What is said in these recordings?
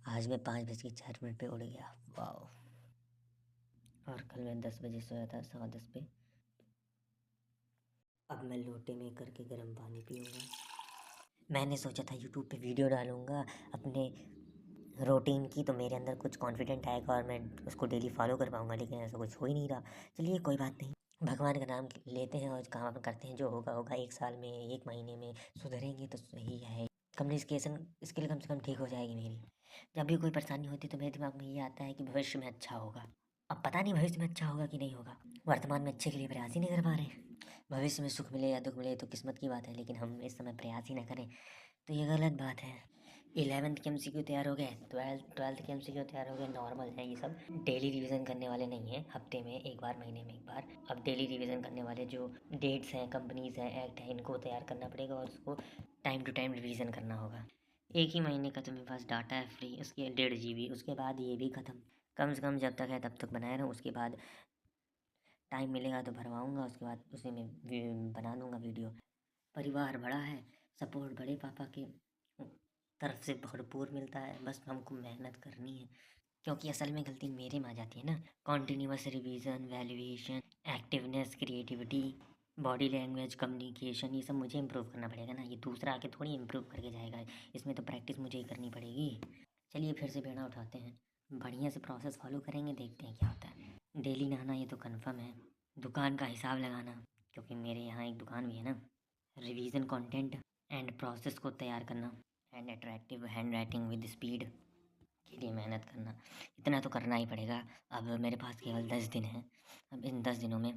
आज मैं 5:04 पे उड़ गया। वाओ। और कल मैं 10 बजे सोया था, 10:15 पे। अब मैं लोटे में करके गर्म पानी पीऊँगा। मैंने सोचा था यूट्यूब पे वीडियो डालूँगा अपने रूटीन की, तो मेरे अंदर कुछ कॉन्फिडेंट आएगा और मैं उसको डेली फॉलो कर पाऊँगा, लेकिन ऐसा कुछ हो ही नहीं रहा। चलिए कोई बात नहीं, भगवान का नाम लेते हैं और काम करते हैं। जो होगा होगा, 1 साल में, 1 महीने में सुधरेंगे तो सही है। कम्युनिकेशन स्किल कम से कम ठीक हो जाएगी मेरी। जब भी कोई परेशानी होती है तो मेरे दिमाग में ये आता है कि भविष्य में अच्छा होगा। अब पता नहीं भविष्य में अच्छा होगा कि नहीं होगा। वर्तमान में अच्छे के लिए प्रयास ही नहीं कर पा रहे। भविष्य में सुख मिले या दुख मिले तो किस्मत की बात है, लेकिन हम इस समय प्रयास ही ना करें तो ये गलत बात है। 11th के MCQ तैयार हो गए, 12th के MCQ तैयार हो गए। नॉर्मल है ये सब, डेली रिवीजन करने वाले नहीं हैं। हफ्ते में एक बार, महीने में एक बार। अब डेली रिवीजन करने वाले जो डेट्स हैं, कंपनीज हैं, एक्ट है, इनको तैयार करना पड़ेगा और उसको टाइम टू टाइम रिवीजन करना होगा। 1 ही महीने का तो मेरे पास डाटा है फ्री, उसके 1.5 GB। उसके बाद ये भी ख़त्म। कम से कम जब तक है तब तक बनाए रहूँ, उसके बाद टाइम मिलेगा तो भरवाऊँगा, उसके बाद उसी में बना दूँगा वीडियो। परिवार बड़ा है, सपोर्ट बड़े पापा के तरफ से भरपूर मिलता है, बस हमको मेहनत करनी है। क्योंकि असल में गलती मेरे में आ जाती है ना। Continuous revision, valuation, activeness, creativity, body language, communication, ये सब मुझे इम्प्रूव करना पड़ेगा ना। ये दूसरा आके थोड़ी इम्प्रूव करके जाएगा, इसमें तो प्रैक्टिस मुझे ही करनी पड़ेगी। चलिए फिर से बेड़ा उठाते हैं, बढ़िया से प्रोसेस फॉलो करेंगे, देखते हैं क्या होता है। डेली नहाना ये तो कन्फर्म है। दुकान का हिसाब लगाना, क्योंकि मेरे यहाँ एक दुकान भी है ना। रिवीजन कंटेंट एंड प्रोसेस को तैयार करना, and attractive hand writing with speed के लिए मेहनत करना। इतना तो करना ही पड़ेगा। अब मेरे पास केवल 10 दिन हैं। अब इन 10 दिनों में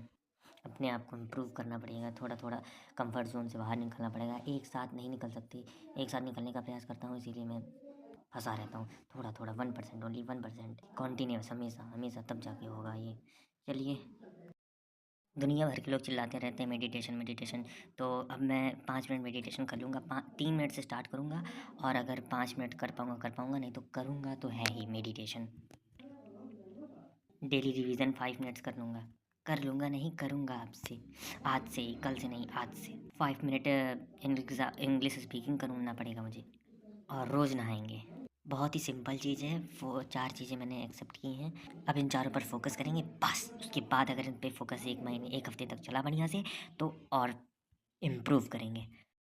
अपने आप को इम्प्रूव करना पड़ेगा। थोड़ा थोड़ा कंफर्ट जोन से बाहर निकलना पड़ेगा। एक साथ नहीं निकल सकती। एक साथ निकलने का प्रयास करता हूँ, इसीलिए मैं फंसा रहता हूँ। थोड़ा थोड़ा 1%, ओनली 1%, कॉन्टीन्यूस, हमेशा हमेशा, तब जाके होगा ये। चलिए, दुनिया भर के लोग चिल्लाते रहते हैं मेडिटेशन मेडिटेशन, तो अब मैं 5 मिनट मेडिटेशन कर लूँगा। 3 मिनट से स्टार्ट करूँगा, और अगर 5 मिनट कर पाऊँगा, नहीं तो करूँगा तो है ही मेडिटेशन। डेली रिवीजन 5 मिनट्स कर लूँगा, नहीं करूँगा आपसे, आज से ही, कल से नहीं, आज से 5 मिनट इंग्लिश स्पीकिंग करना पड़ेगा मुझे। और रोज़ नहाएंगे। बहुत ही सिंपल चीज़ है, वो 4 चीज़ें मैंने एक्सेप्ट की हैं। अब इन चारों पर फोकस करेंगे बस। उसके बाद अगर इन पे फोकस 1 महीने, 1 हफ्ते तक चला बढ़िया से, तो और इम्प्रूव करेंगे।